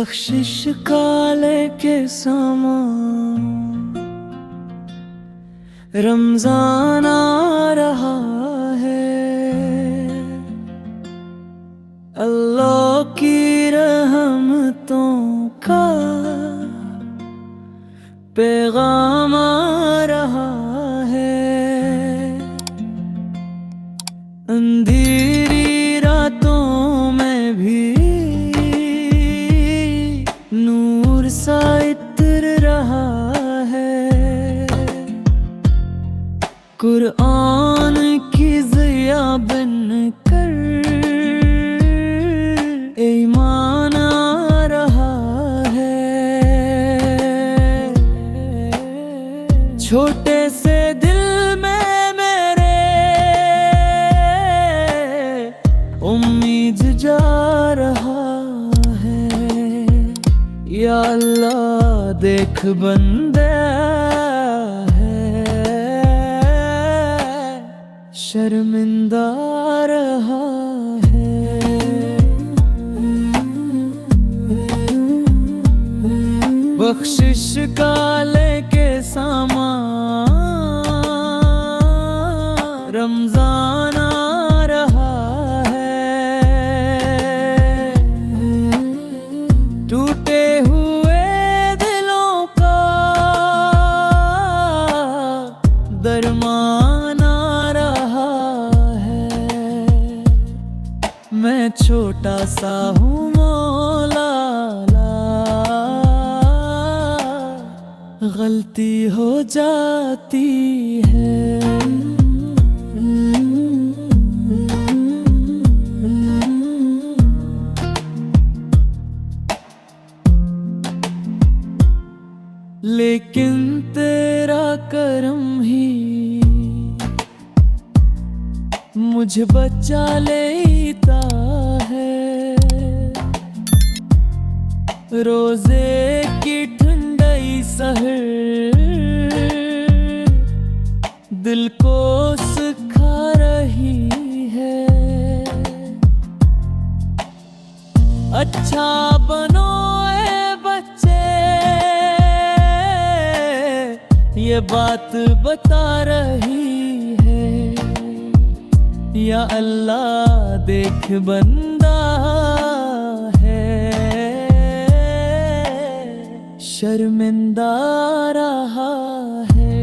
बख्शिश काले के समान रमजान आ रहा है। अल्लाह की रहमतों का पैगाम आ रहा है। अंधेरी रातों में भी नूर सा इतर रहा है। कुरान की ज़िया बन कर ईमान आ रहा है। छोटे से दिल में मेरे उम्मीद जा रहा है। या अल्लाह देख बंदा है शर्मिंदा रहा है। बख्शिश काले के सामान रमजान आ रहा है। टूटे हुए दिलों का दरमान आ रहा है। मैं छोटा सा हूँ मौला, गलती हो जाती है। लेकिन तेरा करम ही मुझे बचा लेता है। रोजे की ठंडाई सहर दिल को सुखा रही है। अच्छा बनो ए बच्चे ये बात बता रही है। या अल्लाह देख बंदा है शर्मिंदा रहा है।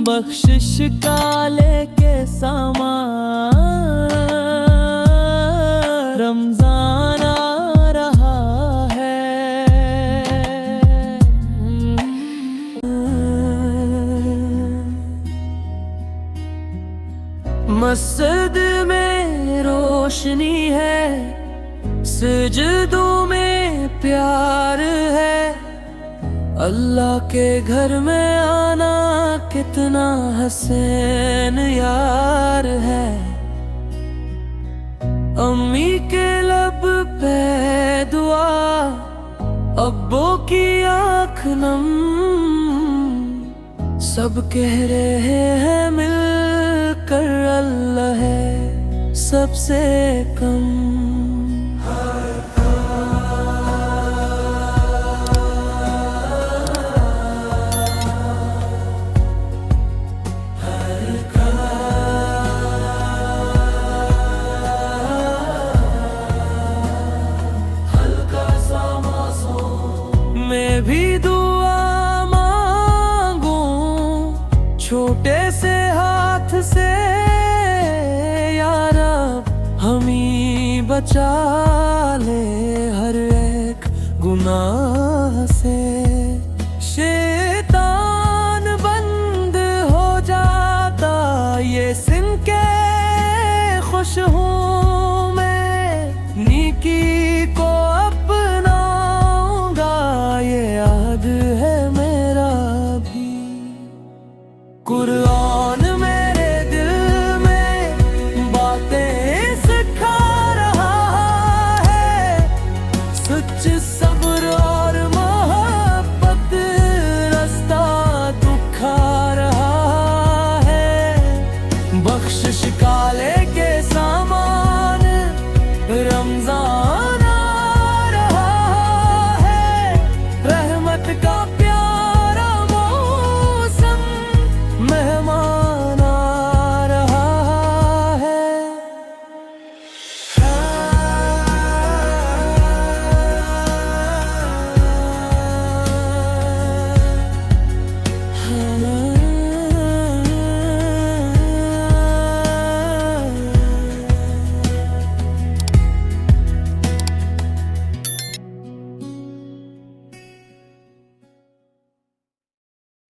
बख्शिश काले के सामान रमजान आ रहा है। मस्जिद में रोशनी है, सजदों में प्यार है। अल्लाह के घर में आना कितना हसीन यार है। अम्मी के लब पे दुआ, अब्बो की आँख नम, सब कह रहे हैं मिलकर अल्लाह है सबसे कम। मैं भी दुआ मांगूं छोटे से हाथ से, या रब हमें बचा ले हर एक गुनाह से। शैतान बंद हो जाता ये सुन के खुश हूँ मैं, नेकी को कुरान